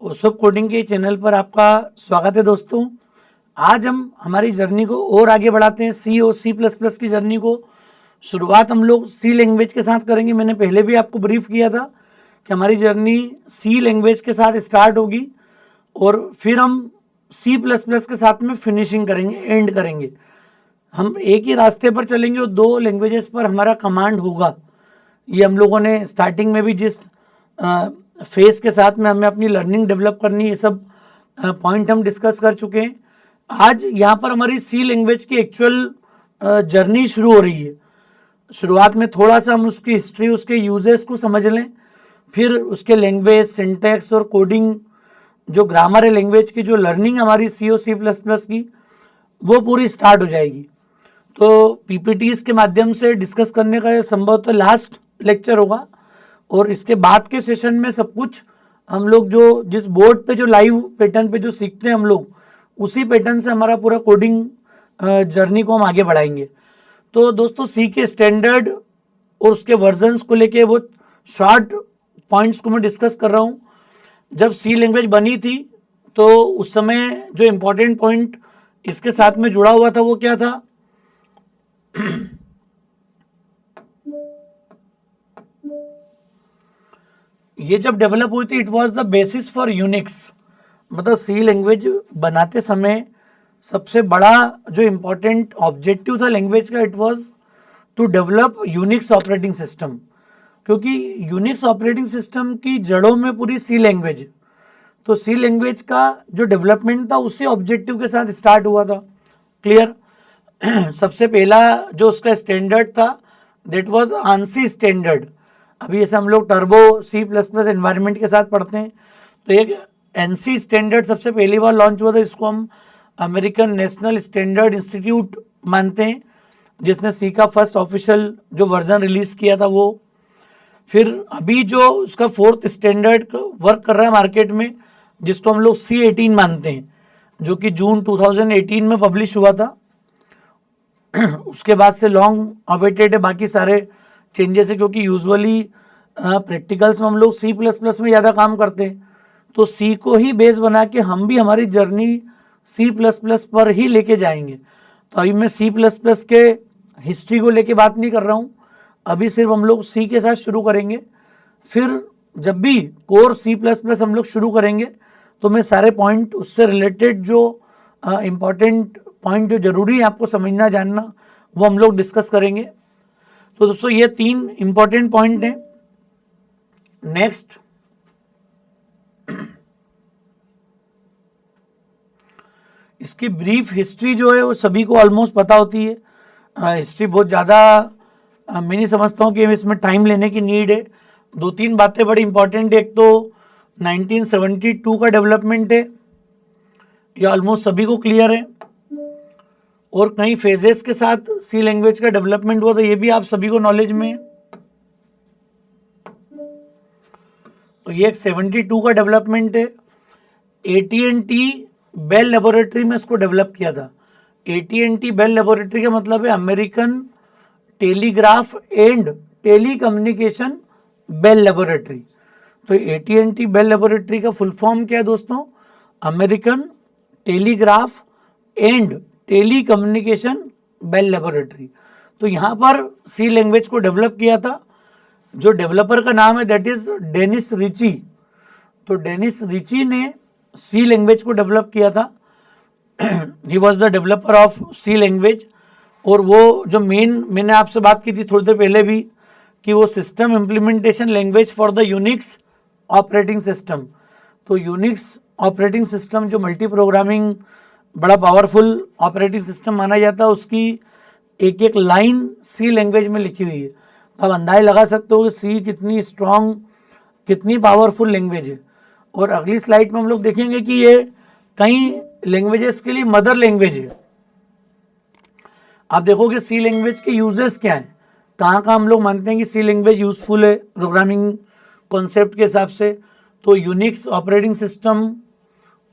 ओसोप coding के channel पर आपका स्वागत है दोस्तों। आज हम हमारी जर्नी को और आगे बढ़ाते हैं, सी और सी प्लस प्लस की जर्नी को। शुरुआत हम लोग सी लैंग्वेज के साथ करेंगे। मैंने पहले भी आपको ब्रीफ किया था कि हमारी जर्नी सी लैंग्वेज के साथ स्टार्ट होगी और फिर हम सी प्लस प्लस के साथ में फिनिशिंग करेंगे, एंड करेंगे। हम एक ही रास्ते पर चलेंगे और दो लैंग्वेजेस पर हमारा कमांड होगा। ये हम लोगों ने स्टार्टिंग में भी जिस फेस के साथ में हमें अपनी लर्निंग डेवलप करनी, ये सब पॉइंट हम डिस्कस कर चुके हैं। आज यहाँ पर हमारी सी लैंग्वेज की एक्चुअल जर्नी शुरू हो रही है। शुरुआत में थोड़ा सा हम उसकी हिस्ट्री, उसके यूजेस को समझ लें, फिर उसके लैंग्वेज, सिंटैक्स और कोडिंग, जो ग्रामर है लैंग्वेज की, जो लर्निंग हमारी सी और सी प्लस प्लस की, वो पूरी स्टार्ट हो जाएगी। तो पीपीटीज के माध्यम से डिस्कस करने का संभवतः लास्ट लेक्चर होगा और इसके बाद के सेशन में सब कुछ हम लोग जो जिस बोर्ड पे, जो लाइव पैटर्न पे जो सीखते हैं हम लोग, उसी पैटर्न से हमारा पूरा कोडिंग जर्नी को हम आगे बढ़ाएंगे। तो दोस्तों, सी के स्टैंडर्ड और उसके वर्जन्स को लेके वो शॉर्ट पॉइंट्स को मैं डिस्कस कर रहा हूँ। जब सी लैंग्वेज बनी थी तो उस समय जो इम्पोर्टेंट पॉइंट इसके साथ में जुड़ा हुआ था वो क्या था? ये जब डेवलप हुई थी, it was the basis for Unix. मतलब सी लैंग्वेज बनाते समय सबसे बड़ा जो इम्पोर्टेंट ऑब्जेक्टिव था लैंग्वेज का, it was to develop Unix operating system. क्योंकि यूनिक्स ऑपरेटिंग सिस्टम की जड़ों में पूरी सी लैंग्वेज है। तो सी लैंग्वेज का जो डेवलपमेंट था उसी ऑब्जेक्टिव के साथ स्टार्ट हुआ था। क्लियर? सबसे पहला जो उसका स्टैंडर्ड था, दैट वाज आंसी स्टैंडर्ड। अभी जैसे हम लोग Turbo C plus plus environment के साथ पढ़ते हैं, तो एक एनसी स्टैंडर्ड सबसे पहली बार लॉन्च हुआ था। इसको हम अमेरिकन नेशनल स्टैंडर्ड इंस्टीट्यूट मानते हैं, जिसने सी का फर्स्ट ऑफिशियल जो वर्जन रिलीज किया था वो। फिर अभी जो उसका फोर्थ स्टैंडर्ड वर्क कर रहा है मार्केट में, जिसको हम लोग C18 मानते हैं, जो कि जून 2018 में पब्लिश हुआ था। उसके बाद से लॉन्ग अवेटेड है बाकी सारे चेंजेस है, क्योंकि यूजुअली प्रैक्टिकल्स में हम लोग सी प्लस प्लस में ज़्यादा काम करते हैं। तो सी को ही बेस बना के हम भी हमारी जर्नी सी प्लस प्लस पर ही लेके जाएंगे। तो अभी मैं सी प्लस प्लस के हिस्ट्री को लेके बात नहीं कर रहा हूँ, अभी सिर्फ हम लोग सी के साथ शुरू करेंगे। फिर जब भी कोर सी प्लस प्लस हम लोग शुरू करेंगे तो मैं सारे पॉइंट, उससे रिलेटेड जो इम्पॉर्टेंट पॉइंट जो जरूरी है आपको समझना, जानना, वो हम लोग डिस्कस करेंगे। तो दोस्तों, ये 3 इंपॉर्टेंट पॉइंट हैं। नेक्स्ट, इसकी ब्रीफ हिस्ट्री जो है वो सभी को ऑलमोस्ट पता होती है। हिस्ट्री बहुत ज़्यादा मैं नहीं समझता हूँ कि इसमें टाइम लेने की नीड है। 2-3 बातें बड़ी इंपॉर्टेंट है। एक तो 1972 का डेवलपमेंट है, ये ऑलमोस्ट सभी को क्लियर है। और कई फेजेस के साथ सी लैंग्वेज का डेवलपमेंट हुआ, तो ये भी आप सभी को नॉलेज में है। तो ये एक 72 का डेवलपमेंट है। AT&T बेल लेबोरेटरी में इसको डेवलप किया था। AT&T बेल लेबोरेटरी का मतलब है American telegraph and telecommunication Bell laboratory. तो AT&T बेल लेबोरेटरी का फुल फॉर्म क्या है दोस्तों? American telegraph and telecommunication Bell laboratory. तो यहाँ पर सी लैंग्वेज को डेवलप किया था। जो डेवलपर का नाम है दैट इज डेनिस रिची। तो डेनिस रिची ने सी लैंग्वेज को डेवलप किया था। He was the developer of C language. और वो जो मेन, मैंने आपसे बात की थी थोड़ी देर पहले भी, कि वो system implementation language for the Unix operating system. तो यूनिक्स ऑपरेटिंग सिस्टम जो मल्टी प्रोग्रामिंग बड़ा पावरफुल ऑपरेटिंग सिस्टम माना जाता है, उसकी एक एक लाइन सी लैंग्वेज में लिखी हुई है। तो आप अंदाजा लगा सकते हो कि सी कितनी स्ट्रॉन्ग, कितनी पावरफुल लैंग्वेज है। और अगली स्लाइड में हम लोग देखेंगे कि ये कई लैंग्वेजेस के लिए मदर लैंग्वेज है। आप देखोगे सी लैंग्वेज के यूजेस क्या हैं, कहाँ कहाँ हम लोग मानते हैं कि सी लैंग्वेज यूजफुल है प्रोग्रामिंग कॉन्सेप्ट के हिसाब से। तो यूनिक्स ऑपरेटिंग सिस्टम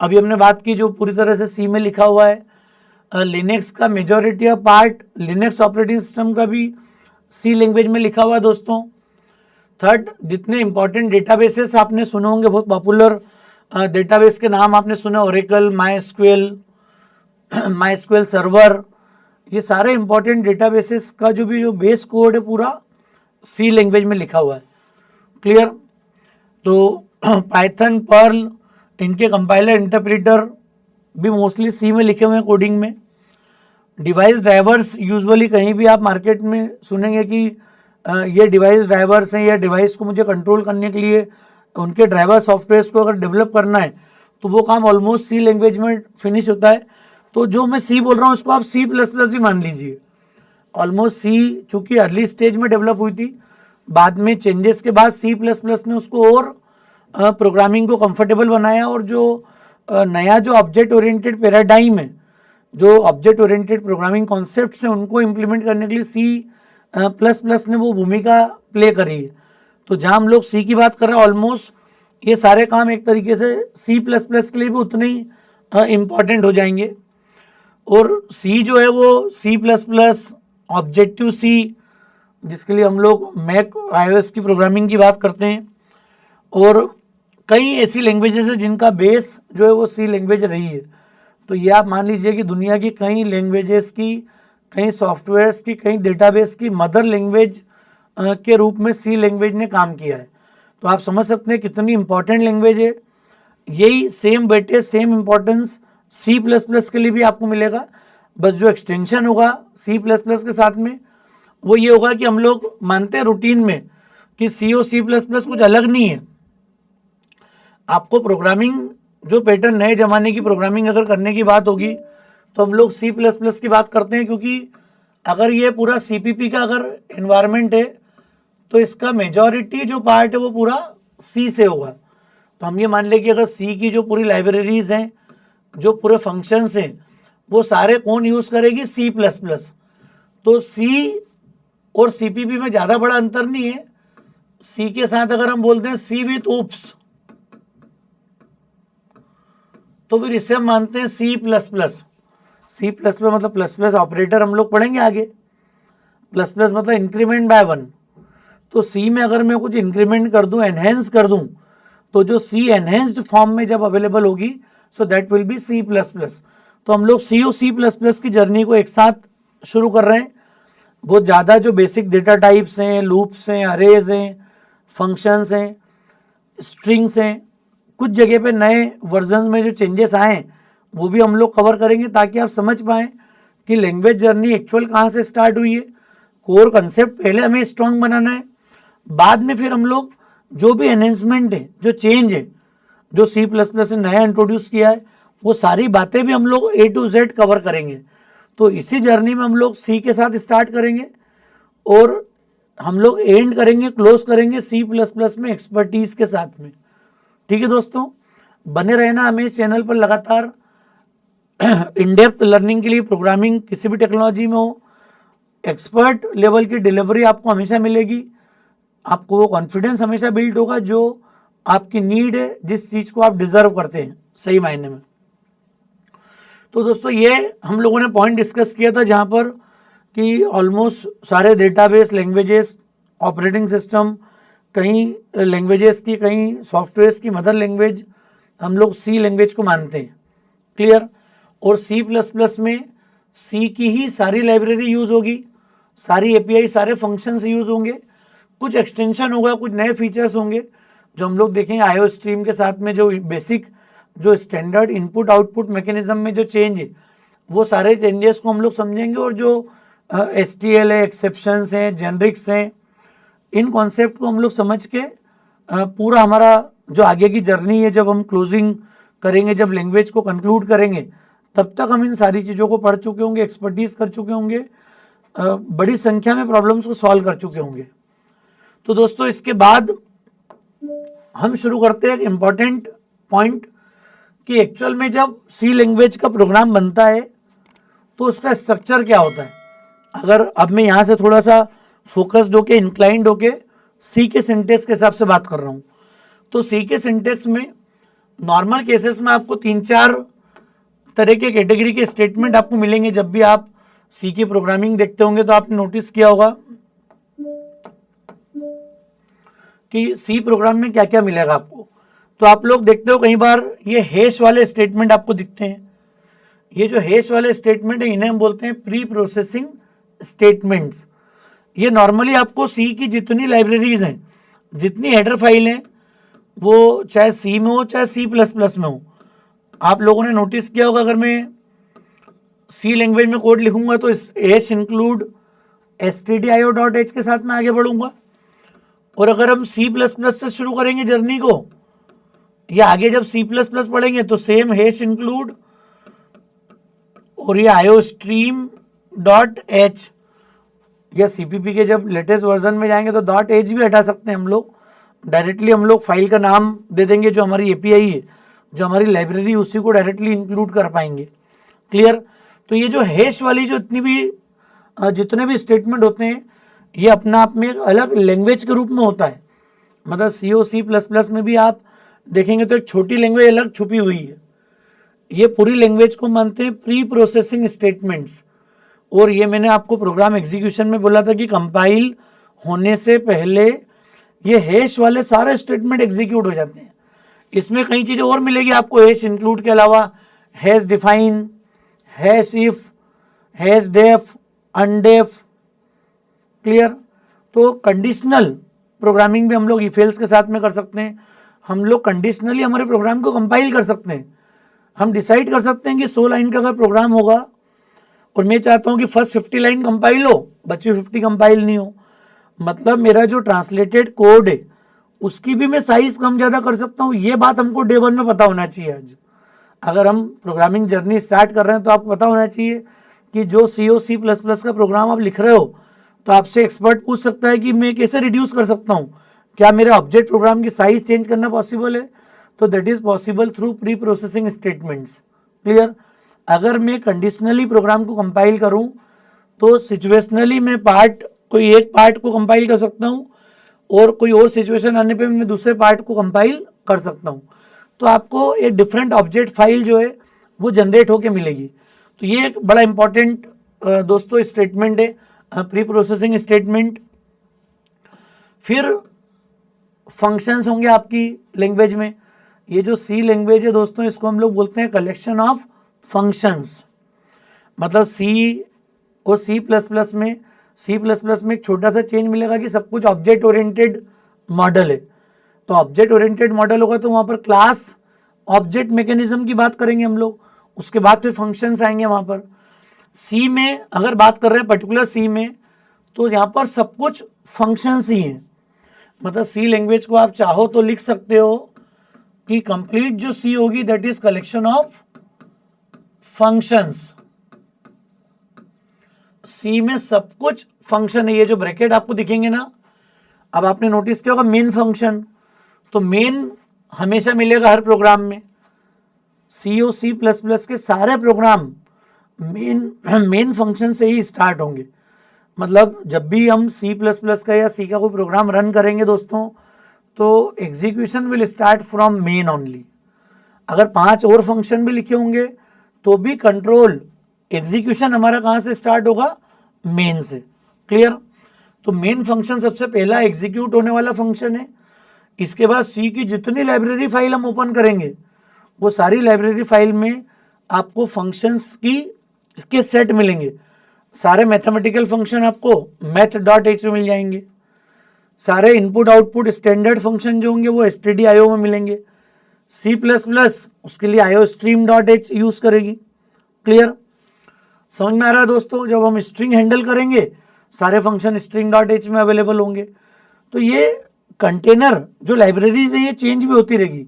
अभी हमने बात की, जो पूरी तरह से सी में लिखा हुआ है। लिनक्स का majority of part, Linux operating system का भी सी लैंग्वेज में लिखा हुआ है दोस्तों। थर्ड, जितने इंपॉर्टेंट डेटाबेसेस आपने सुने होंगे, बहुत पॉपुलर डेटाबेस के नाम आपने सुना, ओरेकल, माई एसक्यूएल सर्वर, ये सारे इंपॉर्टेंट डेटाबेसेस का जो बेस कोड है पूरा सी लैंग्वेज में लिखा हुआ है। क्लियर? तो पाइथन, पर्ल, इनके कंपाइलर, इंटरप्रेटर भी मोस्टली सी में लिखे हुए हैं कोडिंग में। डिवाइस ड्राइवर्स यूजुअली कहीं भी आप मार्केट में सुनेंगे कि ये डिवाइस ड्राइवर्स हैं, या डिवाइस को मुझे कंट्रोल करने के लिए उनके ड्राइवर सॉफ्टवेयर को अगर डेवलप करना है तो वो काम ऑलमोस्ट सी लैंग्वेज में फिनिश होता है। तो जो मैं सी बोल रहा हूँ उसको आप C++ भी मान लीजिए। ऑलमोस्ट सी चूंकि अर्ली स्टेज में डेवलप हुई थी, बाद में चेंजेस के बाद C++ ने उसको और प्रोग्रामिंग को कंफर्टेबल बनाया, और जो नया जो ऑब्जेक्ट ओरिएंटेड पैराडाइम है, जो ऑब्जेक्ट ओरिएंटेड प्रोग्रामिंग कॉन्सेप्ट्स हैं, उनको इम्प्लीमेंट करने के लिए C++ ने वो भूमिका प्ले करी है। तो जहाँ हम लोग सी की बात कर रहे हैं, ऑलमोस्ट ये सारे काम एक तरीके से C++ के लिए भी उतने ही इम्पॉर्टेंट हो जाएंगे। और सी जो है वो C++, ऑब्जेक्टिव सी, जिसके लिए हम लोग मैक iOS की प्रोग्रामिंग की बात करते हैं, और कई ऐसी लैंग्वेजेस है जिनका बेस जो है वो सी लैंग्वेज रही है। तो ये आप मान लीजिए कि दुनिया की कई लैंग्वेजेस की, कई सॉफ्टवेयर्स की, कई डेटाबेस की मदर लैंग्वेज के रूप में सी लैंग्वेज ने काम किया है। तो आप समझ सकते हैं कितनी इंपॉर्टेंट लैंग्वेज है। यही same weightage, same importance C++ के लिए भी आपको मिलेगा। बस जो एक्सटेंशन होगा C++ के साथ में वो ये होगा कि हम लोग मानते हैं रूटीन में कि सी और C++ कुछ अलग नहीं है। आपको प्रोग्रामिंग जो पैटर्न, नए ज़माने की प्रोग्रामिंग अगर करने की बात होगी तो हम लोग C++ की बात करते हैं, क्योंकि अगर ये पूरा CPP का अगर एनवायरनमेंट है तो इसका मेजॉरिटी जो पार्ट है वो पूरा सी से होगा। तो हम ये मान लें कि अगर सी की जो पूरी लाइब्रेरीज हैं, जो पूरे फंक्शंस हैं, वो सारे कौन यूज़ करेगी? C++। तो सी और CPP में ज़्यादा बड़ा अंतर नहीं है। सी के साथ अगर हम बोलते हैं सी विथ ऊप्स, तो फिर इसे हम मानते हैं C++। C++ मतलब प्लस प्लस ऑपरेटर हम लोग पढ़ेंगे आगे। प्लस प्लस मतलब इंक्रीमेंट बाय 1। तो सी में अगर मैं कुछ इंक्रीमेंट कर दूं, एनहेंस कर दूं, तो जो सी एनहेंस्ड फॉर्म में जब अवेलेबल होगी, so that will be C++। तो हम लोग सी और C++ की जर्नी को एक साथ शुरू कर रहे हैं। बहुत ज़्यादा जो बेसिक डेटा टाइप्स हैं, लूप्स हैं, अरेज हैं, फंक्शंस हैं, स्ट्रिंग्स हैं, कुछ जगह पे नए वर्जन में जो चेंजेस आए वो भी हम लोग कवर करेंगे, ताकि आप समझ पाएँ कि लैंग्वेज जर्नी एक्चुअल कहाँ से स्टार्ट हुई है। कोर कंसेप्ट पहले हमें स्ट्रॉन्ग बनाना है, बाद में फिर हम लोग जो भी एनहेंसमेंट है, जो चेंज है, जो C++ ने नया इंट्रोड्यूस किया है, वो सारी बातें भी हम लोग A to Z कवर करेंगे। तो इसी जर्नी में हम लोग सी के साथ स्टार्ट करेंगे और हम लोग एंड करेंगे, क्लोज करेंगे C++ में एक्सपर्टीज के साथ में। ठीक है दोस्तों, बने रहना हमें इस चैनल पर लगातार। इन डेप्थ लर्निंग के लिए प्रोग्रामिंग किसी भी टेक्नोलॉजी में हो, एक्सपर्ट लेवल की डिलीवरी आपको हमेशा मिलेगी। आपको वो कॉन्फिडेंस हमेशा बिल्ड होगा जो आपकी नीड है, जिस चीज़ को आप डिजर्व करते हैं सही मायने में। तो दोस्तों ये हम लोगों ने पॉइंट डिस्कस किया था, जहाँ पर कि ऑलमोस्ट सारे डेटाबेस, लैंग्वेजेस, ऑपरेटिंग सिस्टम, कई लैंग्वेजेस की, कई सॉफ्टवेयर्स की मदर लैंग्वेज हम लोग सी लैंग्वेज को मानते हैं। क्लियर? और C++ में सी की ही सारी लाइब्रेरी यूज़ होगी, सारी API, सारे फंक्शंस यूज़ होंगे, कुछ एक्सटेंशन होगा, कुछ नए फीचर्स होंगे जो हम लोग देखेंगे। IO स्ट्रीम के साथ में जो बेसिक, जो स्टैंडर्ड इनपुट आउटपुट मैकेनिज्म में जो चेंज है, वो सारे चेंजेस को हम लोग समझेंगे। और जो STL है, एक्सेप्शंस हैं, जेनरिक्स हैं, इन कॉन्सेप्ट को हम लोग समझ के पूरा हमारा जो आगे की जर्नी है, जब हम क्लोजिंग करेंगे, जब लैंग्वेज को कंक्लूड करेंगे, तब तक हम इन सारी चीज़ों को पढ़ चुके होंगे, एक्सपर्टीज कर चुके होंगे, बड़ी संख्या में प्रॉब्लम्स को सॉल्व कर चुके होंगे। तो दोस्तों इसके बाद हम शुरू करते हैं एक इम्पॉर्टेंट पॉइंट कि एक्चुअल में जब सी लैंग्वेज का प्रोग्राम बनता है तो उसका स्ट्रक्चर क्या होता है। अगर अब मैं यहाँ से थोड़ा सा फोकस्ड होके, इंक्लाइंड होके सी के सिंटेक्स के हिसाब से बात कर रहा हूँ, तो सी के सिंटेक्स में नॉर्मल केसेस में आपको 3-4 तरह के कैटेगरी के स्टेटमेंट आपको मिलेंगे। जब भी आप सी की प्रोग्रामिंग देखते होंगे तो आपने नोटिस किया होगा कि सी प्रोग्राम में क्या क्या मिलेगा आपको। तो आप लोग देखते हो कई बार ये हैश वाले स्टेटमेंट आपको दिखते हैं। ये जो हैश वाले स्टेटमेंट है इन्हें हम बोलते हैं प्री प्रोसेसिंग स्टेटमेंट्स। ये नॉर्मली आपको सी की जितनी लाइब्रेरीज हैं, जितनी हेडर फाइल हैं, वो चाहे सी में हो चाहे सी प्लस प्लस में हो, आप लोगों ने नोटिस किया होगा अगर मैं सी लैंग्वेज में कोड लिखूंगा तो एस इंक्लूड stdio.h के साथ में आगे बढ़ूंगा, और अगर हम सी प्लस प्लस से शुरू करेंगे जर्नी को, या आगे जब सी प्लस प्लस पढ़ेंगे तो सेम हैश इंक्लूड और ये iostream.h, या सीपीपी के जब लेटेस्ट वर्जन में जाएंगे तो .h भी हटा सकते हैं हम लोग। डायरेक्टली हम लोग फाइल का नाम दे देंगे, जो हमारी एपीआई है, जो हमारी लाइब्रेरी, उसी को डायरेक्टली इंक्लूड कर पाएंगे। क्लियर? तो ये जो हैश वाली जो जितने भी स्टेटमेंट होते हैं, ये अपना आप में एक अलग लैंग्वेज के रूप में होता है। मतलब सी ओ सी प्लस प्लस में भी आप देखेंगे तो एक छोटी लैंग्वेज अलग छुपी हुई है। ये पूरी लैंग्वेज को मानते हैं प्री प्रोसेसिंग स्टेटमेंट्स। और ये मैंने आपको प्रोग्राम एग्जीक्यूशन में बोला था कि कंपाइल होने से पहले ये हैश वाले सारे स्टेटमेंट एग्जीक्यूट हो जाते हैं। इसमें कई चीज़ें और मिलेगी आपको हैश इंक्लूड के अलावा, hash define, hash if, hash def, undef. Clear? तो कंडीशनल प्रोग्रामिंग भी हम लोग इफ एल्स के साथ में कर सकते हैं। हम लोग कंडीशनली हमारे प्रोग्राम को कंपाइल कर सकते हैं। हम डिसाइड कर सकते हैं कि 100 लाइन का अगर प्रोग्राम होगा और मैं चाहता हूं कि फर्स्ट 50 लाइन कंपाइल हो, बची 50 कंपाइल नहीं हो, मतलब मेरा जो ट्रांसलेटेड कोड है उसकी भी मैं साइज कम ज़्यादा कर सकता हूँ। ये बात हमको डे वन में पता होना चाहिए। आज अगर हम प्रोग्रामिंग जर्नी स्टार्ट कर रहे हैं तो आपको पता होना चाहिए कि जो सी ओ सी प्लस प्लस का प्रोग्राम आप लिख रहे हो, तो आपसे एक्सपर्ट पूछ सकता है कि मैं कैसे रिड्यूस कर सकता हूँ, क्या मेरे ऑब्जेक्ट प्रोग्राम की साइज चेंज करना पॉसिबल है? तो that is possible through pre processing statements. Clear? अगर मैं कंडीशनली प्रोग्राम को कंपाइल करूं तो सिचुएशनली मैं कोई एक पार्ट को कंपाइल कर सकता हूं, और कोई और सिचुएशन आने पे मैं दूसरे पार्ट को कंपाइल कर सकता हूं। तो आपको एक डिफरेंट ऑब्जेक्ट फाइल जो है वो जनरेट होके मिलेगी। तो ये एक बड़ा इंपॉर्टेंट दोस्तों स्टेटमेंट है, प्री प्रोसेसिंग स्टेटमेंट। फिर फंक्शंस होंगे आपकी लैंग्वेज में। ये जो सी लैंग्वेज है दोस्तों, इसको हम लोग बोलते हैं कलेक्शन ऑफ फंक्शंस। मतलब सी और सी प्लस प्लस में एक छोटा सा चेंज मिलेगा कि सब कुछ ऑब्जेक्ट ओरिएंटेड मॉडल है। तो ऑब्जेक्ट ओरिएंटेड मॉडल होगा तो वहाँ पर क्लास ऑब्जेक्ट मैकेनिज्म की बात करेंगे हम लोग, उसके बाद फिर फंक्शंस आएंगे वहाँ पर। सी में अगर बात कर रहे हैं पर्टिकुलर सी में, तो यहाँ पर सब कुछ फंक्शंस ही हैं। मतलब सी लैंग्वेज को आप चाहो तो लिख सकते हो कि कंप्लीट जो सी होगी that is collection of functions. C में सब कुछ फंक्शन है। ये जो ब्रैकेट आपको दिखेंगे ना, अब आपने नोटिस किया होगा मेन फंक्शन, तो मेन हमेशा मिलेगा हर प्रोग्राम में। सी ओ सी प्लस प्लस के सारे प्रोग्राम मेन फंक्शन से ही स्टार्ट होंगे। मतलब जब भी हम सी प्लस प्लस का या सी का कोई प्रोग्राम रन करेंगे दोस्तों, तो execution will start from main only. अगर 5 और फंक्शन भी लिखे होंगे तो भी कंट्रोल एग्जीक्यूशन हमारा कहाँ से स्टार्ट होगा? मेन से। क्लियर? तो मेन फंक्शन सबसे पहला एग्जीक्यूट होने वाला फंक्शन है। इसके बाद सी की जितनी लाइब्रेरी फाइल हम ओपन करेंगे, वो सारी लाइब्रेरी फाइल में आपको फंक्शंस के सेट मिलेंगे। सारे मैथमेटिकल फंक्शन आपको math.h में मिल जाएंगे। सारे इनपुट आउटपुट स्टैंडर्ड फंक्शन जो होंगे वो stdio में मिलेंगे। सी प्लस प्लस उसके लिए iostream.h यूज करेगी। क्लियर? समझ में आ रहा है दोस्तों? जब हम स्ट्रिंग हैंडल करेंगे सारे फंक्शन string.h में अवेलेबल होंगे। तो ये कंटेनर जो लाइब्रेरीज है ये चेंज भी होती रहेगी,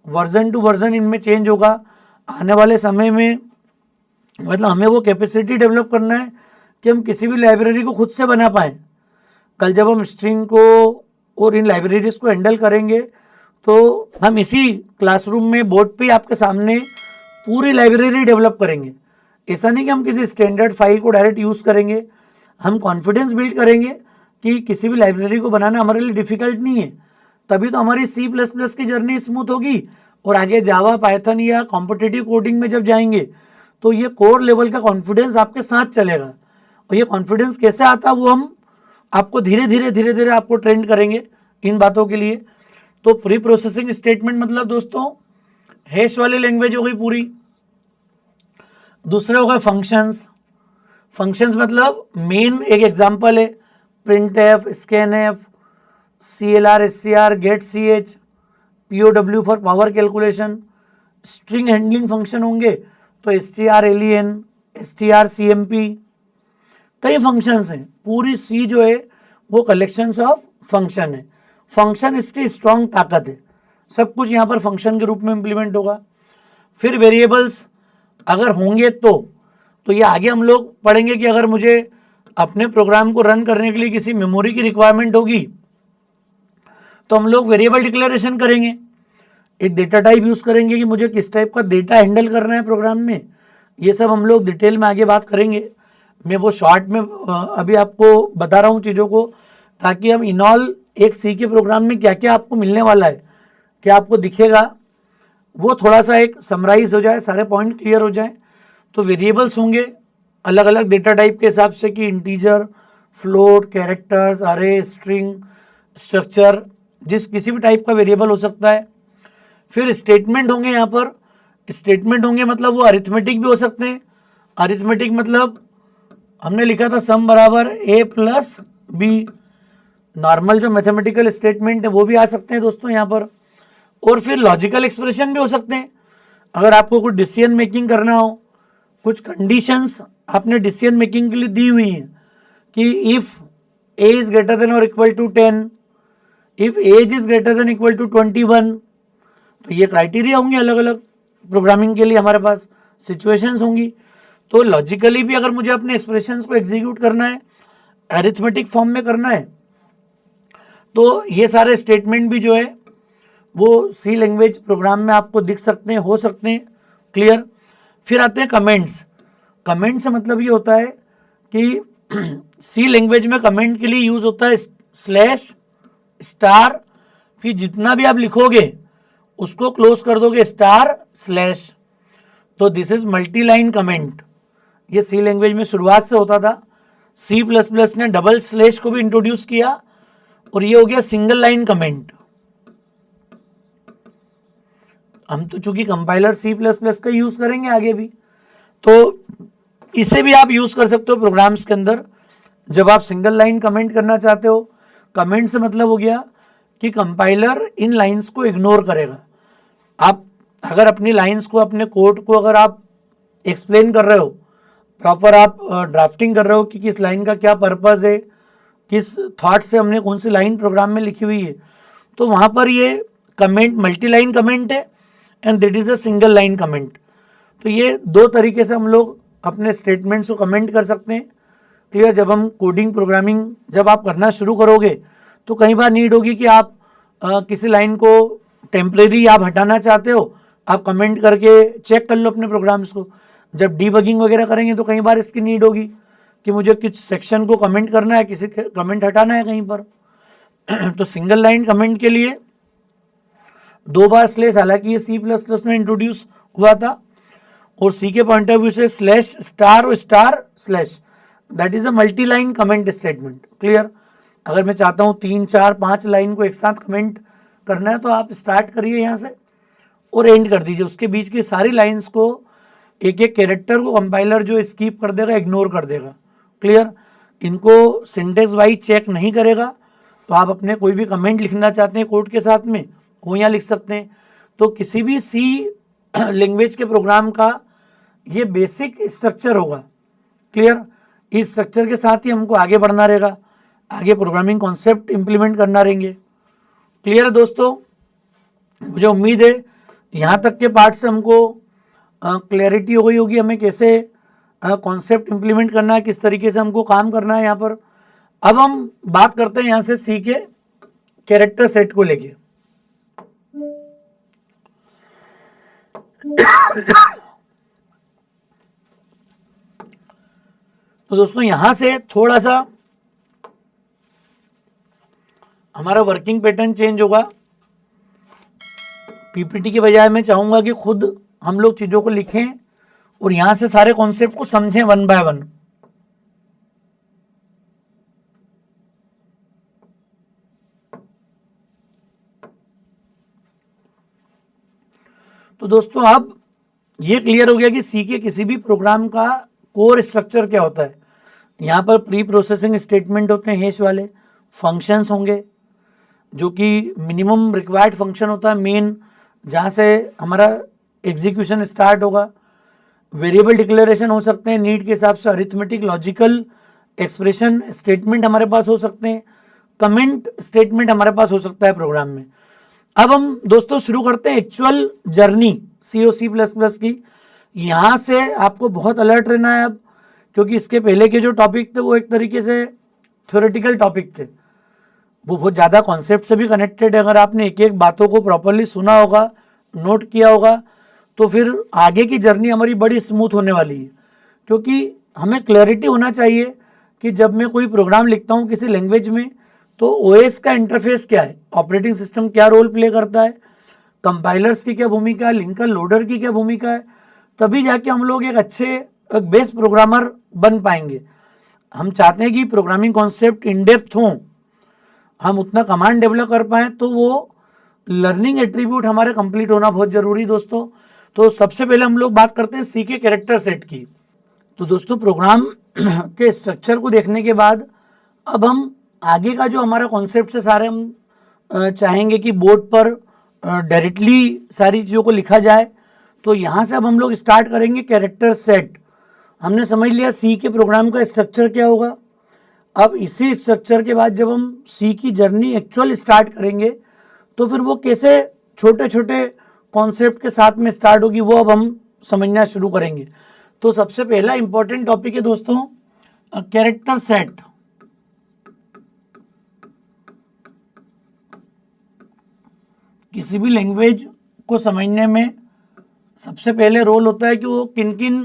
वर्जन टू वर्जन इनमें चेंज होगा। आने वाले समय में मतलब हमें वो कैपेसिटी डेवलप करना है कि हम किसी भी लाइब्रेरी को खुद से बना पाएँ। कल जब हम स्ट्रिंग को और इन लाइब्रेरीज को हैंडल करेंगे तो हम इसी क्लासरूम में बोर्ड पे आपके सामने पूरी लाइब्रेरी डेवलप करेंगे। ऐसा नहीं कि हम किसी स्टैंडर्ड फाइल को डायरेक्ट यूज़ करेंगे। हम कॉन्फिडेंस बिल्ड करेंगे कि किसी भी लाइब्रेरी को बनाना हमारे लिए डिफ़िकल्ट नहीं है। तभी तो हमारी सी प्लस प्लस की जर्नी स्मूथ होगी, और आगे जावा, पाइथन या कॉम्पिटिटिव कोडिंग में जब जाएंगे तो ये कोर लेवल का कॉन्फिडेंस आपके साथ चलेगा। और ये कॉन्फिडेंस कैसे आता है वो हम आपको धीरे धीरे आपको ट्रेंड करेंगे इन बातों के लिए। तो प्री प्रोसेसिंग स्टेटमेंट मतलब दोस्तों हैश वाली लैंग्वेज हो गई पूरी। दूसरे हो गए फंक्शंस। फंक्शंस मतलब मेन एक एग्जांपल है printf, scanf, CLR, SCR, get CH, POW for power calculation. String handling function होंगे तो STR, LEN, STR, CMP, कई फंक्शंस हैं। पूरी सी जो है वो कलेक्शंस ऑफ फंक्शन है। फंक्शन इसकी स्ट्रॉन्ग ताकत है, सब कुछ यहाँ पर फंक्शन के रूप में इंप्लीमेंट होगा। फिर वेरिएबल्स अगर होंगे तो ये आगे हम लोग पढ़ेंगे कि अगर मुझे अपने प्रोग्राम को रन करने के लिए किसी मेमोरी की रिक्वायरमेंट होगी तो हम लोग वेरिएबल डिक्लेरेशन करेंगे, एक डेटा टाइप यूज करेंगे कि मुझे किस टाइप का डेटा हैंडल करना है प्रोग्राम में। ये सब हम लोग डिटेल में आगे बात करेंगे। मैं वो शॉर्ट में अभी आपको बता रहा हूँ चीज़ों को, ताकि हम इनऑल एक सी के प्रोग्राम में क्या क्या आपको मिलने वाला है, क्या आपको दिखेगा, वो थोड़ा सा एक समराइज हो जाए, सारे पॉइंट क्लियर हो जाए। तो वेरिएबल्स होंगे अलग अलग डेटा टाइप के हिसाब से कि इंटीजर, फ्लोट, कैरेक्टर्स, अरे, स्ट्रिंग, स्ट्रक्चर, जिस किसी भी टाइप का वेरिएबल हो सकता है। फिर स्टेटमेंट होंगे, यहाँ पर स्टेटमेंट होंगे मतलब वो अरिथमेटिक भी हो सकते हैं। अरिथमेटिक मतलब हमने लिखा था सम बराबर A+B, नॉर्मल जो मैथमेटिकल स्टेटमेंट है वो भी आ सकते हैं दोस्तों यहाँ पर। और फिर लॉजिकल एक्सप्रेशन भी हो सकते हैं। अगर आपको कुछ डिसीजन मेकिंग करना हो, कुछ कंडीशंस आपने डिसीजन मेकिंग के लिए दी हुई हैं कि if A is greater than और equal to 10, if age is greater than equal to 21, तो ये क्राइटेरिया होंगे अलग अलग प्रोग्रामिंग के लिए, हमारे पास सिचुएशंस होंगी। तो लॉजिकली भी अगर मुझे अपने एक्सप्रेशंस को एग्जीक्यूट करना है, अरिथमेटिक फॉर्म में करना है, तो ये सारे स्टेटमेंट भी जो है वो सी लैंग्वेज प्रोग्राम में आपको दिख सकते हैं, हो सकते हैं। क्लियर। फिर आते हैं कमेंट्स। कमेंट से मतलब ये होता है कि सी लैंग्वेज में कमेंट के लिए यूज होता है स्लैश, स्टार, फिर जितना भी आप लिखोगे उसको क्लोज कर दोगे स्टार, स्लैश। तो this is multi line comment. ये सी लैंग्वेज में शुरुआत से होता था। C++ ने डबल स्लैश को भी इंट्रोड्यूस किया और ये हो गया सिंगल लाइन कमेंट। हम तो चूंकि कंपाइलर C++ का यूज करेंगे आगे भी, तो इसे भी आप यूज कर सकते हो प्रोग्राम्स के अंदर जब आप सिंगल लाइन कमेंट करना चाहते हो। कमेंट से मतलब हो गया कि कंपाइलर इन लाइंस को इग्नोर करेगा। आप अगर अपनी लाइंस को, अपने कोड को अगर आप एक्सप्लेन कर रहे हो, प्रॉपर आप ड्राफ्टिंग कर रहे हो कि किस लाइन का क्या पर्पस है, किस थॉट से हमने कौन सी लाइन प्रोग्राम में लिखी हुई है, तो वहाँ पर ये कमेंट मल्टी लाइन कमेंट है and that is a single line comment. तो ये दो तरीके से हम लोग अपने स्टेटमेंट्स को कमेंट कर सकते हैं। क्लियर। जब हम कोडिंग प्रोग्रामिंग जब आप करना शुरू करोगे तो कई बार नीड होगी कि आप किसी लाइन को टेम्परेरी आप हटाना चाहते हो, आप कमेंट करके चेक कर लो अपने प्रोग्राम्स को। जब डीबगिंग वगैरह करेंगे तो कई बार इसकी नीड होगी कि मुझे कुछ सेक्शन को कमेंट करना है, किसी कमेंट हटाना है कहीं पर। तो सिंगल लाइन कमेंट के लिए 2 बार स्लैश, हालांकि ये C++ में इंट्रोड्यूस हुआ था और सी के पॉइंट ऑफ व्यू से स्लैश, स्टार और star slash, that is a multi line comment statement. Clear. अगर मैं चाहता हूँ 3, 4, 5 लाइन को एक साथ कमेंट करना है तो आप स्टार्ट करिए यहाँ से और एंड कर दीजिए, उसके बीच की सारी लाइंस को, एक एक कैरेक्टर को कंपाइलर जो स्किप कर देगा, इग्नोर कर देगा। क्लियर। इनको सिंटेक्स वाइज चेक नहीं करेगा। तो आप अपने कोई भी कमेंट लिखना चाहते हैं कोड के साथ में, वो यहाँ लिख सकते हैं। तो किसी भी सी लैंग्वेज के प्रोग्राम का ये बेसिक स्ट्रक्चर होगा। क्लियर। इस स्ट्रक्चर के साथ ही हमको आगे बढ़ना रहेगा, आगे प्रोग्रामिंग कॉन्सेप्ट इंप्लीमेंट करना रहेंगे। क्लियर है दोस्तों। मुझे उम्मीद है यहाँ तक के पार्ट से हमको क्लैरिटी हो गई होगी हमें कैसे कॉन्सेप्ट इंप्लीमेंट करना है, किस तरीके से हमको काम करना है यहाँ पर। अब हम बात करते हैं यहाँ से सी के कैरेक्टर सेट को लेके। तो दोस्तों यहां से थोड़ा सा हमारा वर्किंग पैटर्न चेंज होगा। पीपीटी के बजाय मैं चाहूंगा कि खुद हम लोग चीजों को लिखें और यहां से सारे कॉन्सेप्ट को समझें वन बाय वन। तो दोस्तों अब ये क्लियर हो गया कि सी के किसी भी प्रोग्राम का कोर स्ट्रक्चर क्या होता है। यहाँ पर प्री प्रोसेसिंग स्टेटमेंट होते हैं हैश वाले, फंक्शंस होंगे जो कि मिनिमम रिक्वायर्ड फंक्शन होता है मेन, जहाँ से हमारा एग्जीक्यूशन स्टार्ट होगा। वेरिएबल डिक्लेरेशन हो सकते हैं नीड के हिसाब से, अरिथमेटिक लॉजिकल एक्सप्रेशन स्टेटमेंट हमारे पास हो सकते हैं, कमेंट स्टेटमेंट हमारे पास हो सकता है प्रोग्राम में। अब हम दोस्तों शुरू करते हैं एक्चुअल जर्नी सी और C++ की। यहाँ से आपको बहुत अलर्ट रहना है अब, क्योंकि इसके पहले के जो टॉपिक थे वो एक तरीके से थ्योरेटिकल टॉपिक थे, वो बहुत ज़्यादा कॉन्सेप्ट से भी कनेक्टेड है। अगर आपने एक एक बातों को प्रॉपरली सुना होगा, नोट किया होगा, तो फिर आगे की जर्नी हमारी बड़ी स्मूथ होने वाली है। क्योंकि हमें क्लैरिटी होना चाहिए कि जब मैं कोई प्रोग्राम लिखता हूँ किसी लैंग्वेज में, तो ओएस का इंटरफेस क्या है, ऑपरेटिंग सिस्टम क्या रोल प्ले करता है, कंपाइलर्स की क्या भूमिका है, लिंकर लोडर की क्या भूमिका है, तभी जाके हम लोग एक अच्छे बेस्ट प्रोग्रामर बन पाएंगे। हम चाहते हैं कि प्रोग्रामिंग कॉन्सेप्ट इन डेप्थ हों, हम उतना कमांड डेवलप कर पाएँ, तो वो लर्निंग एट्रीब्यूट हमारे कंप्लीट होना बहुत ज़रूरी दोस्तों। तो सबसे पहले हम लोग बात करते हैं सी के कैरेक्टर सेट की। तो दोस्तों प्रोग्राम के स्ट्रक्चर को देखने के बाद अब हम आगे का जो हमारा कॉन्सेप्ट है सारे हम चाहेंगे कि बोर्ड पर डायरेक्टली सारी चीज़ों को लिखा जाए। तो यहाँ से अब हम लोग स्टार्ट करेंगे कैरेक्टर सेट। हमने समझ लिया सी के प्रोग्राम का स्ट्रक्चर क्या होगा। अब इसी स्ट्रक्चर के बाद जब हम सी की जर्नी एक्चुअल स्टार्ट करेंगे, तो फिर वो कैसे छोटे छोटे कॉन्सेप्ट के साथ में स्टार्ट होगी, वो अब हम समझना शुरू करेंगे। तो सबसे पहला इंपॉर्टेंट टॉपिक है दोस्तों कैरेक्टर सेट। किसी भी लैंग्वेज को समझने में सबसे पहले रोल होता है कि वो किन किन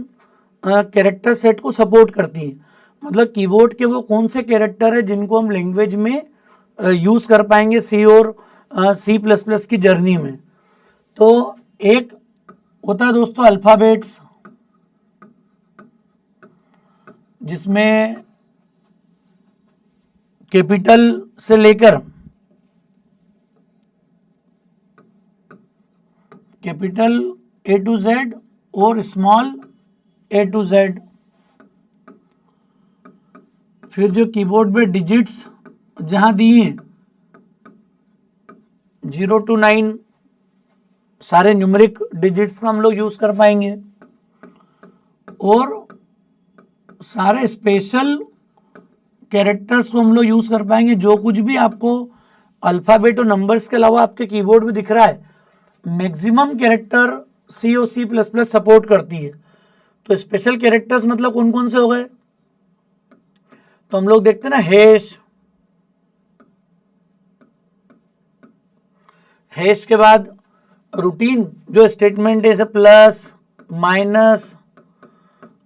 कैरेक्टर सेट को सपोर्ट करती है। मतलब कीबोर्ड के वो कौन से कैरेक्टर है जिनको हम लैंग्वेज में यूज़ कर पाएंगे सी और C++ की जर्नी में। तो एक होता है दोस्तों अल्फ़ाबेट्स, जिसमें कैपिटल से लेकर कैपिटल A to Z और स्मॉल A to Z। फिर जो कीबोर्ड में डिजिट्स जहां दी हैं 0 to 9 सारे न्यूमेरिक डिजिट्स का हम लोग यूज कर पाएंगे, और सारे स्पेशल कैरेक्टर्स को हम लोग यूज कर पाएंगे। जो कुछ भी आपको अल्फाबेट और नंबर्स के अलावा आपके कीबोर्ड में दिख रहा है, मैक्सिमम कैरेक्टर सी और C++ सपोर्ट करती है। तो स्पेशल कैरेक्टर्स मतलब कौन कौन से हो गए, तो हम लोग देखते हैं ना हैश के बाद रूटीन जो स्टेटमेंट है, जैसे plus, minus,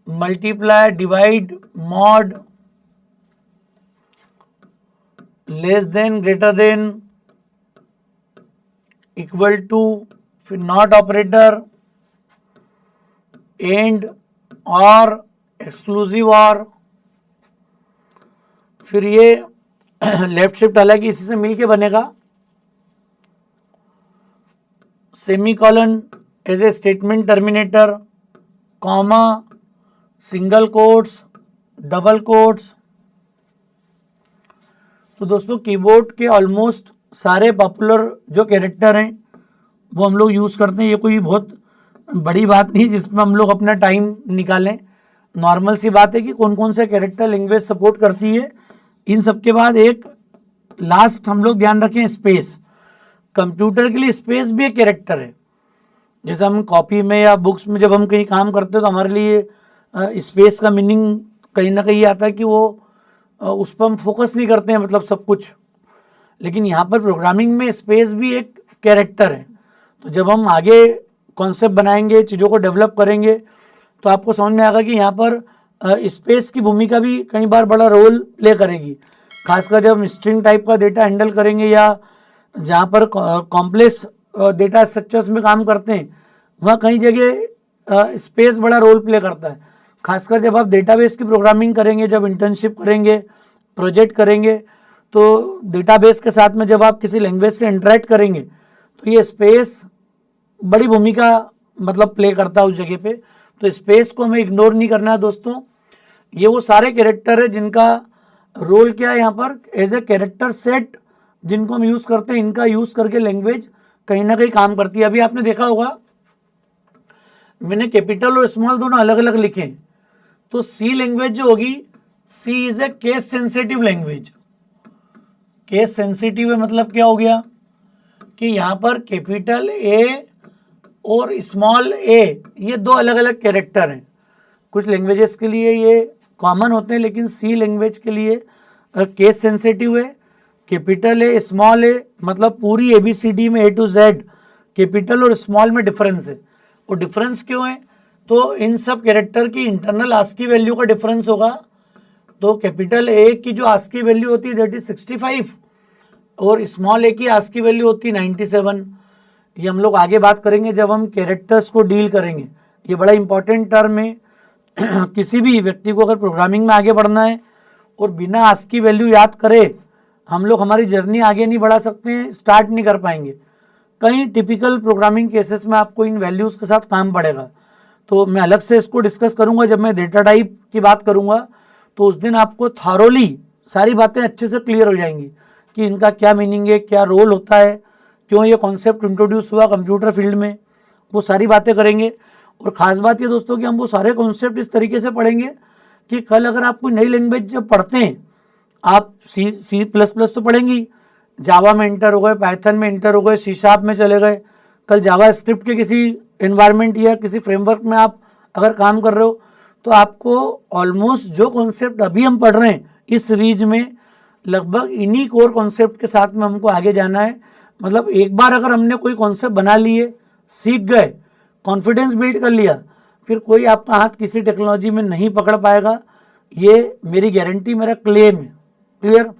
multiply, divide, mod, less than, greater than, equal to, फिर not operator, and, or, exclusive or, फिर ये लेफ्ट शिफ्ट हालांकि इसी से मिलके बनेगा, semicolon as a statement terminator, comma, single quotes, double quotes. तो दोस्तों कीबोर्ड के ऑलमोस्ट सारे पॉपुलर जो कैरेक्टर हैं वो हम लोग यूज़ करते हैं। ये कोई बहुत बड़ी बात नहीं जिसमें हम लोग अपना टाइम निकालें, नॉर्मल सी बात है कि कौन कौन से कैरेक्टर लैंग्वेज सपोर्ट करती है। इन सब के बाद एक लास्ट हम लोग ध्यान रखें, स्पेस। कंप्यूटर के लिए स्पेस भी एक कैरेक्टर है। जैसे हम कॉपी में या बुक्स में जब हम कहीं काम करते हैं तो हमारे लिए स्पेस का मीनिंग कहीं ना कहीं आता है कि वो उस पर हम फोकस नहीं करते हैं, मतलब सब कुछ। लेकिन यहाँ पर प्रोग्रामिंग में स्पेस भी एक कैरेक्टर है। तो जब हम आगे कॉन्सेप्ट बनाएंगे, चीज़ों को डेवलप करेंगे, तो आपको समझ में आएगा कि यहाँ पर स्पेस की भूमिका भी कई बार बड़ा रोल प्ले करेगी। खासकर जब हम स्ट्रिंग टाइप का डेटा हैंडल करेंगे या जहाँ पर कॉम्प्लेक्स डेटा स्ट्रक्चर्स में काम करते हैं, वहाँ कई जगह स्पेस बड़ा रोल प्ले करता है। खासकर जब आप डेटाबेस की प्रोग्रामिंग करेंगे, जब इंटर्नशिप करेंगे, प्रोजेक्ट करेंगे, तो डेटाबेस के साथ में जब आप किसी लैंग्वेज से इंटरेक्ट करेंगे, तो ये स्पेस बड़ी भूमिका मतलब प्ले करता है उस जगह पे। तो स्पेस को हमें इग्नोर नहीं करना है दोस्तों। ये वो सारे कैरेक्टर है जिनका रोल क्या है यहाँ पर, एज ए कैरेक्टर सेट जिनको हम यूज करते हैं, इनका यूज करके लैंग्वेज कहीं ना कहीं काम करती है। अभी आपने देखा होगा मैंने कैपिटल और स्मॉल दोनों अलग अलग लिखे हैं। तो सी लैंग्वेज जो होगी, C is a case sensitive language. Case sensitive है मतलब क्या हो गया कि यहाँ पर कैपिटल ए और स्मॉल ए ये दो अलग अलग कैरेक्टर हैं। कुछ लैंग्वेजेस के लिए ये कॉमन होते हैं, लेकिन सी लैंग्वेज के लिए केस सेंसिटिव है। कैपिटल ए स्मॉल ए मतलब पूरी ABCD में A to Z कैपिटल और स्मॉल में डिफरेंस है। वो डिफरेंस क्यों है, तो इन सब कैरेक्टर की इंटरनल आस्की वैल्यू का डिफरेंस होगा। तो कैपिटल ए की जो आस्की वैल्यू होती है दैट इज 65 और स्मॉल ए की आस्की वैल्यू होती है 97। ये हम लोग आगे बात करेंगे जब हम कैरेक्टर्स को डील करेंगे। ये बड़ा इंपॉर्टेंट टर्म है किसी भी व्यक्ति को अगर प्रोग्रामिंग में आगे बढ़ना है और बिना आस्की वैल्यू याद करे हम लोग हमारी जर्नी आगे नहीं बढ़ा सकते हैं, स्टार्ट नहीं कर पाएंगे। कई टिपिकल प्रोग्रामिंग केसेस में आपको इन वैल्यूज़ के साथ काम पड़ेगा। तो मैं अलग से इसको डिस्कस करूंगा जब मैं डेटा टाइप की बात करूंगा, तो उस दिन आपको थारोली सारी बातें अच्छे से क्लियर हो जाएंगी कि इनका क्या मीनिंग है, क्या रोल होता है, क्यों ये कॉन्सेप्ट इंट्रोड्यूस हुआ कंप्यूटर फील्ड में, वो सारी बातें करेंगे। और ख़ास बात ये दोस्तों कि हम वो सारे कॉन्सेप्ट इस तरीके से पढ़ेंगे कि कल अगर आप कोई नई लैंग्वेज जब पढ़ते हैं, आप C++ तो पढ़ेंगी, जावा में एंटर हो गए, पाइथन में एंटर हो गए, C# में चले गए, कल जावा स्क्रिप्ट के किसी एनवायरनमेंट या किसी फ्रेमवर्क में आप अगर काम कर रहे हो, तो आपको ऑलमोस्ट जो कॉन्सेप्ट अभी हम पढ़ रहे हैं इस सीरीज में लगभग इन्हीं कोर कॉन्सेप्ट के साथ में हमको आगे जाना है। मतलब एक बार अगर हमने कोई कॉन्सेप्ट बना लिए, सीख गए, कॉन्फिडेंस बिल्ड कर लिया, फिर कोई आपका हाथ किसी टेक्नोलॉजी में नहीं पकड़ पाएगा। ये मेरी गारंटी, मेरा क्लेम है। क्लियर?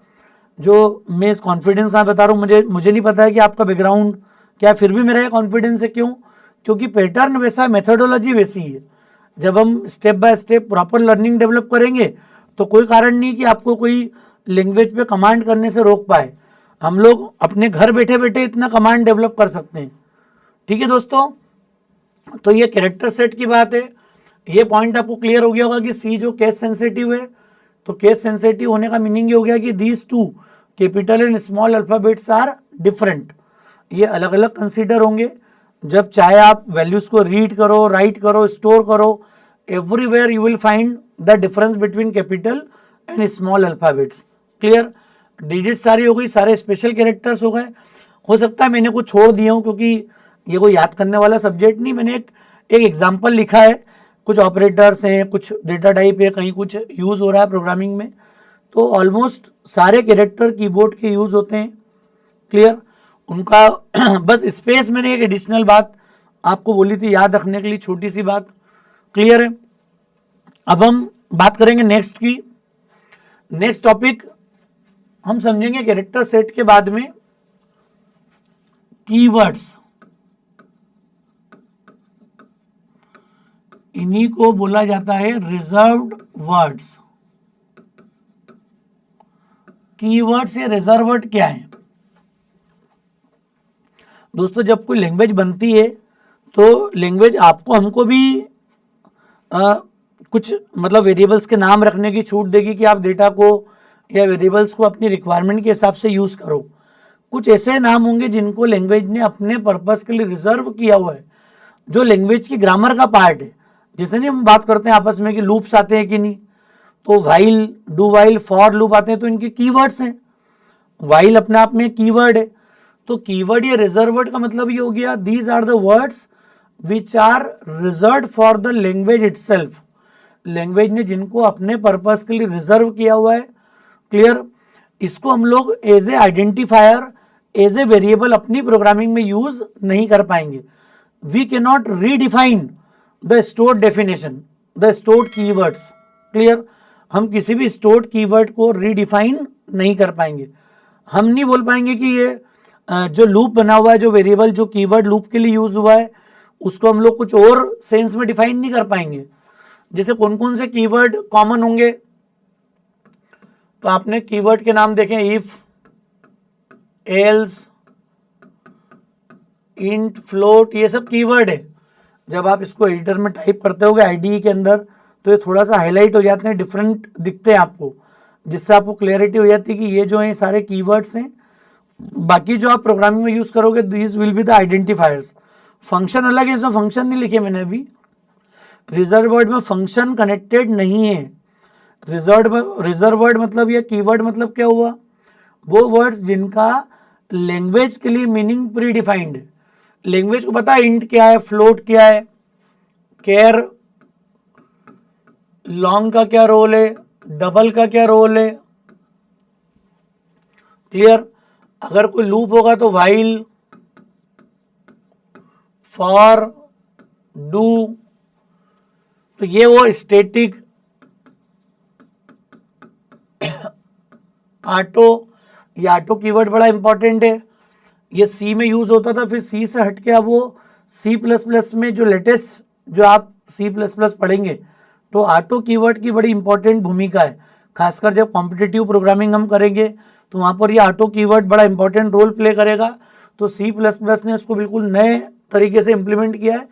जो मैं इस कॉन्फिडेंस आप बता रहा हूँ, मुझे नहीं पता है कि आपका बैकग्राउंड क्या, फिर भी मेरा ये कॉन्फिडेंस है। क्यों? क्योंकि पैटर्न वैसा है, मेथोडोलॉजी वैसी है। जब हम step by step proper learning develop करेंगे तो कोई कारण नहीं कि आपको कोई लैंग्वेज पे कमांड करने से रोक पाए। हम लोग अपने घर बैठे बैठे इतना कमांड डेवलप कर सकते हैं। ठीक है दोस्तों, तो ये कैरेक्टर सेट की बात है। ये पॉइंट आपको क्लियर हो गया होगा कि सी जो केस सेंसिटिव है, तो केस सेंसिटिव होने का मीनिंग ये हो गया कि these two capital and small alphabets are different. ये अलग अलग कंसीडर होंगे। जब चाहे आप वैल्यूज को रीड करो, राइट करो, स्टोर करो, everywhere you will find the difference between capital and small alphabets. Clear? Digit सारी हो गई, सारे स्पेशल कैरेक्टर्स हो गए। हो सकता है मैंने कुछ छोड़ दिया हूँ क्योंकि ये कोई याद करने वाला सब्जेक्ट नहीं, मैंने एक एग्जाम्पल लिखा है। कुछ ऑपरेटर्स हैं, कुछ डेटा टाइप है, कहीं कुछ यूज़ हो रहा है प्रोग्रामिंग में। तो ऑलमोस्ट सारे कैरेक्टर कीबोर्ड के यूज़ होते हैं। क्लियर? उनका बस स्पेस मैंने एक एडिशनल बात आपको बोली थी याद रखने के लिए, छोटी सी बात। क्लियर है? अब हम बात करेंगे नेक्स्ट की। नेक्स्ट टॉपिक हम समझेंगे कैरेक्टर सेट के बाद में कीवर्ड्स। इन्हीं को बोला जाता है रिजर्व्ड वर्ड्स। कीवर्ड्स या रिजर्व वर्ड क्या है दोस्तों? जब कोई लैंग्वेज बनती है तो लैंग्वेज आपको हमको भी कुछ मतलब वेरिएबल्स के नाम रखने की छूट देगी कि आप डेटा को या वेरिएबल्स को अपनी रिक्वायरमेंट के हिसाब से यूज़ करो। कुछ ऐसे नाम होंगे जिनको लैंग्वेज ने अपने पर्पस के लिए रिजर्व किया हुआ है, जो लैंग्वेज की ग्रामर का पार्ट है। जैसे नहीं हम बात करते हैं आपस में कि लूप्स आते हैं कि नहीं, तो while, do while, for loop आते हैं, तो इनके कीवर्ड्स हैं। वाइल अपने आप में कीवर्ड है। तो कीवर्ड या रिजर्व वर्ड का मतलब ये हो गया these are the words which are reserve for the language itself. Language ने जिनको अपने पर्पस के लिए रिजर्व किया हुआ है। क्लियर? इसको हम लोग as a identifier, as a variable अपनी प्रोग्रामिंग में यूज नहीं कर पाएंगे। We can not redefine the stored definition, the stored keywords. Clear? हम किसी भी स्टोर्ड कीवर्ड को रीडिफाइन नहीं कर पाएंगे। हम नहीं बोल पाएंगे कि ये जो लूप बना हुआ है, जो वेरिएबल, जो कीवर्ड लूप के लिए यूज हुआ है, उसको हम लोग कुछ और सेंस में डिफाइन नहीं कर पाएंगे। जैसे कौन कौन से कीवर्ड कॉमन होंगे, तो आपने कीवर्ड के नाम देखें, इफ, एल्स, इंट, फ्लोट, ये सब कीवर्ड है। जब आप इसको एडिटर में टाइप करते होगे आईडीई के अंदर, तो ये थोड़ा सा हाईलाइट हो जाते हैं, डिफरेंट दिखते हैं आपको, जिससे आपको क्लैरिटी हो जाती है कि ये जो है सारे कीवर्ड्स हैं। बाकी जो आप प्रोग्रामिंग में यूज करोगे these will be the identifiers. Function अलग है, इसमें फंक्शन नहीं लिखे मैंने अभी। रिजर्व वर्ड में फंक्शन कनेक्टेड नहीं है। रिजर्व वर्ड मतलब या कीवर्ड मतलब क्या हुआ, वो वर्ड्स जिनका लैंग्वेज के लिए मीनिंग प्री डिफाइंड है। लैंग्वेज को पता है इंट क्या है, फ्लोट क्या है, केयर लॉन्ग का क्या रोल है, डबल का क्या रोल है, क्लियर। अगर कोई लूप होगा तो व्हाइल, फॉर, डू, तो ये वो स्टैटिक, ऑटो, ये ऑटो कीवर्ड बड़ा इंपॉर्टेंट है। ये सी में यूज होता था, फिर सी से हट के अब वो सी प्लस प्लस में जो लेटेस्ट जो आप सी प्लस प्लस पढ़ेंगे, तो ऑटो कीवर्ड की बड़ी इंपॉर्टेंट भूमिका है। खासकर जब कॉम्पिटिटिव प्रोग्रामिंग हम करेंगे तो वहाँ पर ये ऑटो कीवर्ड बड़ा इंपॉर्टेंट रोल प्ले करेगा। तो सी प्लस प्लस ने इसको बिल्कुल नए तरीके से इम्प्लीमेंट किया है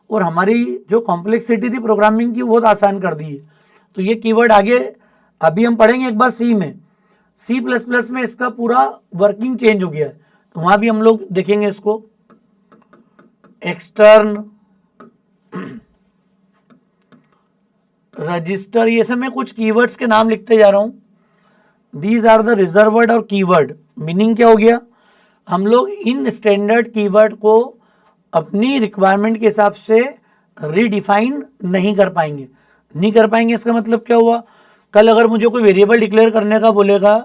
और हमारी जो कॉम्प्लेक्सिटी थी प्रोग्रामिंग की बहुत आसान कर दी है। तो ये कीवर्ड आगे अभी हम पढ़ेंगे एक बार सी में। सी प्लस प्लस में इसका पूरा वर्किंग चेंज हो गया है, तो वहाँ भी हम लोग देखेंगे इसको। एक्सटर्न, रजिस्टर, ये सब मैं कुछ कीवर्ड्स के नाम लिखते जा रहा हूं। These are the reserve word और कीवर्ड। मीनिंग क्या हो गया, हम लोग इन स्टैंडर्ड कीवर्ड को अपनी रिक्वायरमेंट के हिसाब से रीडिफाइन नहीं कर पाएंगे। नहीं कर पाएंगे इसका मतलब क्या हुआ, कल अगर मुझे कोई वेरिएबल डिक्लेयर करने का बोलेगा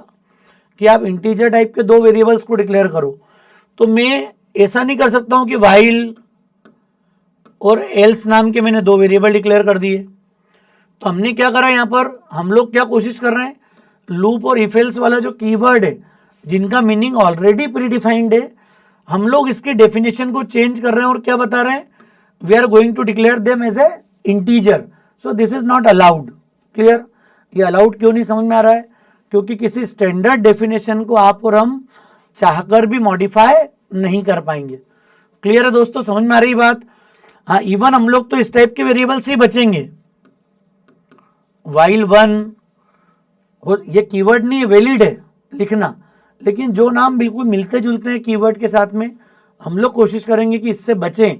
कि आप इंटीजर टाइप के 2 वेरिएबल्स को डिक्लेयर करो, तो मैं ऐसा नहीं कर सकता हूं कि व्हाइल और एल्स नाम के मैंने 2 वेरिएबल डिक्लेयर कर दिए। तो हमने क्या करा यहाँ पर, हम लोग क्या कोशिश कर रहे हैं, लूप और इफ एल्स वाला जो कीवर्ड है जिनका मीनिंग ऑलरेडी प्री डिफाइंड है, हम लोग इसके डेफिनेशन को चेंज कर रहे हैं और क्या बता रहे हैं, we are going to declare them as a integer. So this is not allowed. Clear. ये अलाउड क्यों नहीं समझ में आ रहा है, क्योंकि किसी स्टैंडर्ड डेफिनेशन को आप और हम चाहकर भी मॉडिफाई नहीं कर पाएंगे। क्लियर है दोस्तों, समझ में आ रही बात। हाँ, इवन हम लोग तो इस टाइप के वेरिएबल से ही बचेंगे। वाइल वन, ये कीवर्ड नहीं है, वैलिड है लिखना, लेकिन जो नाम बिल्कुल मिलते जुलते हैं कीवर्ड के साथ में, हम लोग कोशिश करेंगे कि इससे बचें,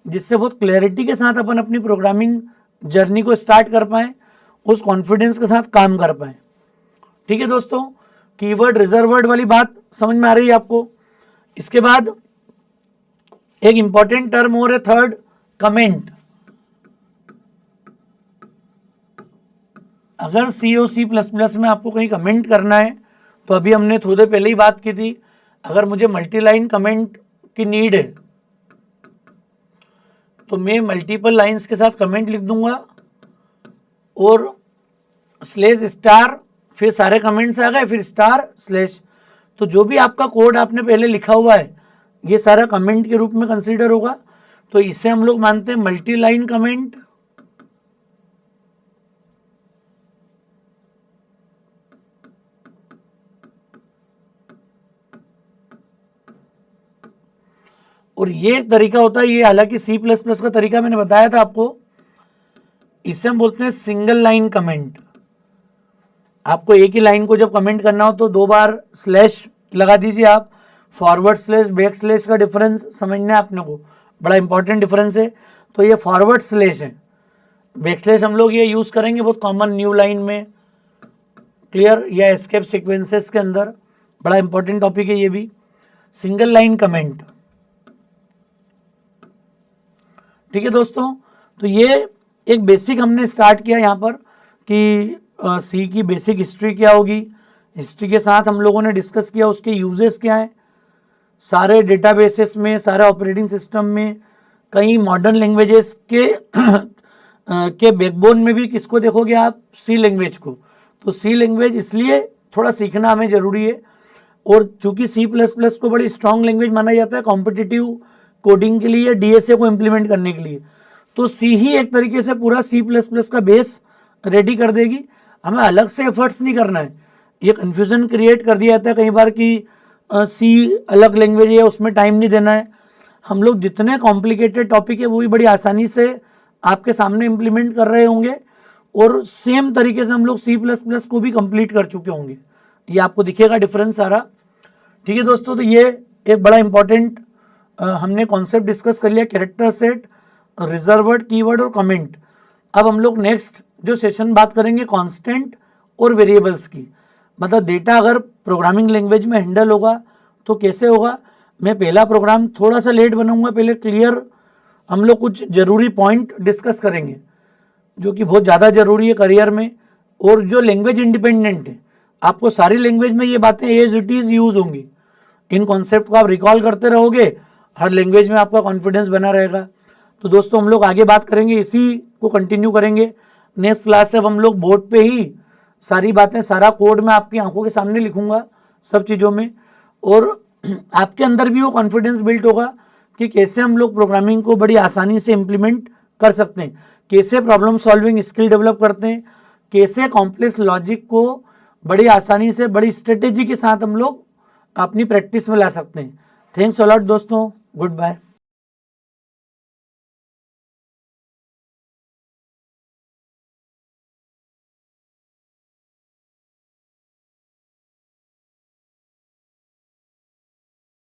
जिससे बहुत क्लैरिटी के साथ अपन अपनी प्रोग्रामिंग जर्नी को स्टार्ट कर पाएं, उस कॉन्फिडेंस के साथ काम कर पाएं। ठीक है दोस्तों, कीवर्ड रिजर्व वर्ड वाली बात समझ में आ रही है आपको। इसके बाद एक इंपॉर्टेंट टर्म और है थर्ड, कमेंट। अगर सी और सी प्लस प्लस में आपको कहीं कमेंट करना है, तो अभी हमने थोड़ी देर पहले ही बात की थी, अगर मुझे मल्टी लाइन कमेंट की नीड है तो मैं मल्टीपल लाइंस के साथ कमेंट लिख दूंगा और स्लेश स्टार, फिर सारे कमेंट्स आ गए, फिर स्टार स्लेश। तो जो भी आपका कोड आपने पहले लिखा हुआ है ये सारा कमेंट के रूप में कंसीडर होगा। तो इसे हम लोग मानते हैं मल्टी लाइन कमेंट। और ये एक तरीका होता है, ये हालांकि सी प्लस प्लस का तरीका मैंने बताया था आपको, इसे हम बोलते हैं सिंगल लाइन कमेंट। आपको एक ही लाइन को जब कमेंट करना हो तो 2 बार स्लैश लगा दीजिए आप। फॉरवर्ड स्लैश बैक स्लैश का डिफरेंस समझना है आपने को, बड़ा इंपॉर्टेंट डिफरेंस है। तो ये फॉरवर्ड स्लैश है, बैक स्लैश हम लोग ये यूज करेंगे बहुत कॉमन न्यू लाइन में, क्लियर, या एस्केप सीक्वेंसेस के अंदर, बड़ा इंपॉर्टेंट टॉपिक है ये भी। सिंगल लाइन कमेंट, ठीक है दोस्तों। तो ये एक बेसिक हमने स्टार्ट किया यहाँ पर कि सी की बेसिक हिस्ट्री क्या होगी। हिस्ट्री के साथ हम लोगों ने डिस्कस किया उसके यूजेस क्या हैं, सारे डेटाबेसेस में, सारे ऑपरेटिंग सिस्टम में, कई मॉडर्न लैंग्वेजेस के बैकबोन में भी किसको देखोगे आप, सी लैंग्वेज को। तो सी लैंग्वेज इसलिए थोड़ा सीखना हमें ज़रूरी है, और चूंकि सी प्लस प्लस को बड़ी स्ट्रॉन्ग लैंग्वेज माना जाता है कॉम्पिटिटिव कोडिंग के लिए, डीएसए को इम्प्लीमेंट करने के लिए, तो सी ही एक तरीके से पूरा सी प्लस प्लस का बेस रेडी कर देगी। हमें अलग से एफर्ट्स नहीं करना है। ये कन्फ्यूज़न क्रिएट कर दिया जाता है कई बार कि सी अलग लैंग्वेज है उसमें टाइम नहीं देना है। हम लोग जितने कॉम्प्लिकेटेड टॉपिक है वही बड़ी आसानी से आपके सामने इम्प्लीमेंट कर रहे होंगे और सेम तरीके से हम लोग C++ को भी कंप्लीट कर चुके होंगे। ये आपको दिखेगा डिफरेंस सारा। ठीक है दोस्तों, तो ये एक बड़ा इंपॉर्टेंट हमने कॉन्सेप्ट डिस्कस कर लिया, कैरेक्टर सेट, रिजर्वर्ड, कीवर्ड और कमेंट। अब हम लोग नेक्स्ट जो सेशन बात करेंगे कांस्टेंट और वेरिएबल्स की, मतलब डेटा अगर प्रोग्रामिंग लैंग्वेज में हैंडल होगा तो कैसे होगा। मैं पहला प्रोग्राम थोड़ा सा लेट बनाऊंगा, पहले क्लियर हम लोग कुछ ज़रूरी पॉइंट डिस्कस करेंगे जो कि बहुत ज़्यादा ज़रूरी है करियर में, और जो लैंग्वेज इंडिपेंडेंट है आपको सारी लैंग्वेज में ये बातें एज इट इज़ यूज़ होंगी। इन कॉन्सेप्ट को आप रिकॉल करते रहोगे, हर लैंग्वेज में आपका कॉन्फिडेंस बना रहेगा। तो दोस्तों हम लोग आगे बात करेंगे, इसी को कंटिन्यू करेंगे नेक्स्ट क्लास से। अब हम लोग बोर्ड पे ही सारी बातें, सारा कोड मैं आपकी आंखों के सामने लिखूंगा सब चीज़ों में, और आपके अंदर भी वो कॉन्फिडेंस बिल्ट होगा कि कैसे हम लोग प्रोग्रामिंग को बड़ी आसानी से इम्प्लीमेंट कर सकते हैं, कैसे प्रॉब्लम सॉल्विंग स्किल डेवलप करते हैं, कैसे कॉम्प्लेक्स लॉजिक को बड़ी आसानी से बड़ी स्ट्रेटेजी के साथ हम लोग अपनी प्रैक्टिस में ला सकते हैं। थैंक्स अ लॉट दोस्तों, गुड बाय।